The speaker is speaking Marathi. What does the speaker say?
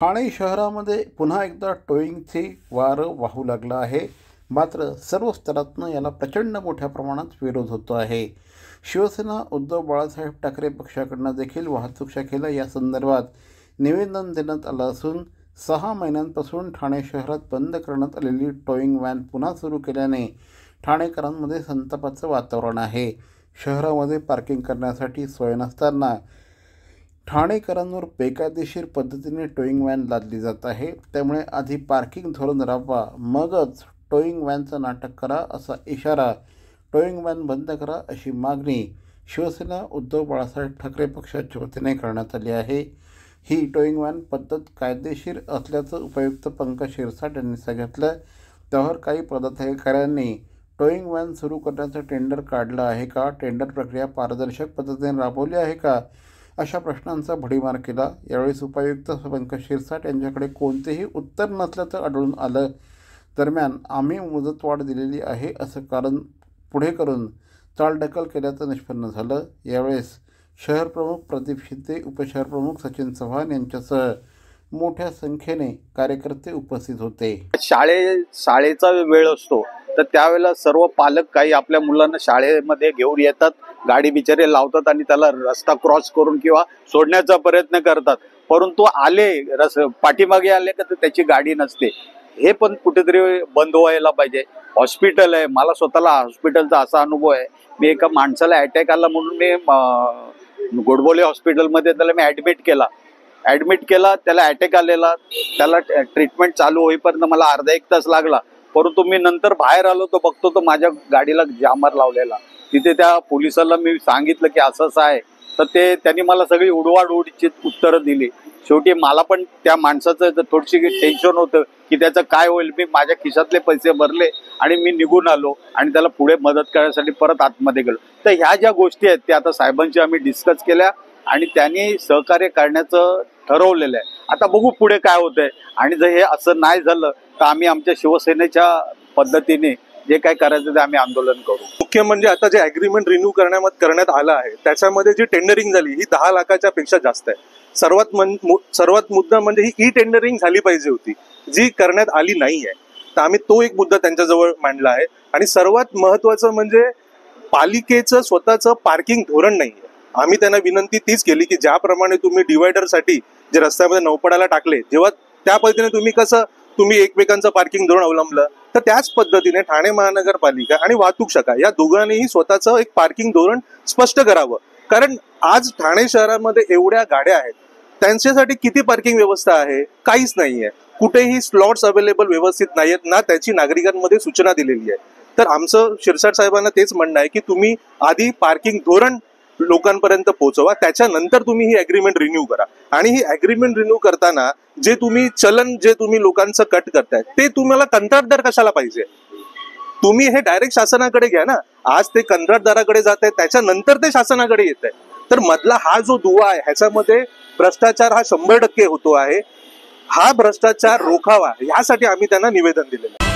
ठाणे शहरामध्ये पुन्हा एकदा टोईंगचे वारं वाहू लागलं आहे. मात्र सर्व स्तरातनं याला प्रचंड मोठ्या प्रमाणात विरोध होतो आहे. शिवसेना उद्धव बाळासाहेब ठाकरे पक्षाकडून देखील वाहतूक शाखेला या संदर्भात निवेदन देण्यात आलं असून 6 महिन्यांपासून ठाणे शहरात बंद करण्यात आलेली टोईंग व्हॅन पुन्हा सुरू केल्याने ठाणेकरांमध्ये संतापाचं वातावरण आहे. शहरामध्ये पार्किंग करण्यासाठी सोय नसताना ठाणेकरांवर बेकायदेशीर पद्धतीने टोईंग व्हॅन लादली जात आहे. त्यामुळे आधी पार्किंग धोरण राबवा, मगच टोईंग व्हॅनचं नाटक करा असा इशारा टोईंग व्हॅन बंद करा अशी मागणी शिवसेना उद्धव बाळासाहेब ठाकरे पक्षाच्या वतीने करण्यात आली आहे. ही टोईंग व्हॅन पद्धत कायदेशीर असल्याचं उपायुक्त पंकज शिरसाट यांनी सांगितलं. त्यावर काही पदाधिकाऱ्यांनी टोईंग व्हॅन सुरू करण्याचं टेंडर काढलं आहे का, टेंडर प्रक्रिया पारदर्शक पद्धतीने राबवली आहे का, अशा प्रश्नांचा भडीमार केला. यावेळी उपायुक्त पंकज शिरसाट यांच्याकडे कोणतेही उत्तर नसल्याचं आढळून आलं. दरम्यान आम्ही मुदतवाढ दिलेली आहे असं कारण पुढे करून चालढकल केल्याचं निष्पन्न झालं. यावेळेस शहरप्रमुख प्रदीप शिंदे, उपशहरप्रमुख सचिन चव्हाण यांच्यासह मोठ्या संख्येने कार्यकर्ते उपस्थित होते. शाळेचा वेळ असतो तर त्यावेळेला सर्व पालक काही आपल्या मुलांना शाळेमध्ये घेऊन येतात, गाडी बिचारे लावतात आणि त्याला रस्ता क्रॉस करून किंवा सोडण्याचा प्रयत्न करतात. परंतु पाठीमागे आले का तर त्याची गाडी नसते. हे पण कुठेतरी बंद व्हायला पाहिजे. हॉस्पिटल आहे, मला स्वतःला हॉस्पिटलचा असा अनुभव आहे. मी एका माणसाला अटॅक आला म्हणून मी गोडबोले हॉस्पिटलमध्ये त्याला मी ऍडमिट केला. त्याला अटॅक आलेला, त्याला ट्रीटमेंट चालू होईपर्यंत मला अर्धा एक तास लागला. परंतु मी नंतर बाहेर आलो तर बघतो तो माझ्या गाडीला जामर लावलेला. तिथे त्या पोलिसाला मी सांगितलं की असं असं आहे, तर त्यांनी मला सगळी उडवाडूडची उत्तरं दिली. शेवटी मला पण त्या माणसाचं थोडीशी टेन्शन होतं की त्याचं काय होईल. मी माझ्या खिशातले पैसे भरले आणि मी निघून आलो आणि त्याला पुढे मदत करण्यासाठी परत आतमध्ये गेलो. तर ह्या ज्या गोष्टी आहेत त्या आता साहेबांची आम्ही डिस्कस केल्या आणि त्यांनी सहकार्य करण्याचं ठरवलेलं आहे. आता बघू पुढे काय होतंय. आणि जर हे असं नाही झालं तर आम्ही आमच्या शिवसेनेच्या पद्धतीने जे काय करायचं ते आम्ही आंदोलन करू. मुख्य म्हणजे आता जे अग्रीमेंट रिन्यू करण्यात आलं आहे त्याच्यामध्ये जी टेंडरिंग झाली ही 10 लाखाच्या पेक्षा जास्त आहे. सर्वात मुद्दा म्हणजे ही ई टेंडरिंग झाली पाहिजे होती, जी करण्यात आली नाही आहे. तर आम्ही तो एक मुद्दा त्यांच्याजवळ मांडला आहे. आणि सर्वात महत्वाचं म्हणजे पालिकेचं स्वतःचं पार्किंग धोरण नाही आहे. आम्ही त्यांना विनंती तीच केली की ज्याप्रमाणे तुम्ही डिवायडरसाठी जे रस्त्यामध्ये नौपडाला टाकले, जेव्हा त्या पद्धतीने तुम्ही एकमेकांचं पार्किंग धोरण अवलंबलं, तर त्याच पद्धतीने ठाणे महानगरपालिका आणि वाहतूक शाखा या दोघांनीही स्वतःचं एक पार्किंग धोरण स्पष्ट करावं. कारण आज ठाणे शहरामध्ये एवढ्या गाड्या आहेत, त्यांच्यासाठी किती पार्किंग व्यवस्था आहे? काहीच नाहीये. कुठेही स्लॉट्स अवेलेबल व्यवस्थित नाहीयेत ना, त्याची नागरिकांमध्ये सूचना दिलेली आहे. तर आमचं शिरसाट साहेबांना तेच म्हणणं आहे की तुम्ही आधी पार्किंग धोरण लोकांपर्यंत पोहोचवा, त्याच्यानंतर तुम्ही ही अग्रीमेंट रिन्यू करा. आणि ही अग्रीमेंट रिन्यू करताना जे तुम्ही लोकांचं कट करताय ते तुम्हाला कंत्राटदार कशाला पाहिजे? तुम्ही हे डायरेक्ट शासनाकडे घ्या ना. आज ते कंत्राटदाराकडे जात आहे, त्याच्यानंतर ते शासनाकडे येत आहे. तर मधला हा जो दुवा आहे ह्याच्यामध्ये भ्रष्टाचार हा 100% होतो आहे. हा भ्रष्टाचार रोखावा यासाठी आम्ही त्यांना निवेदन दिलेलं आहे.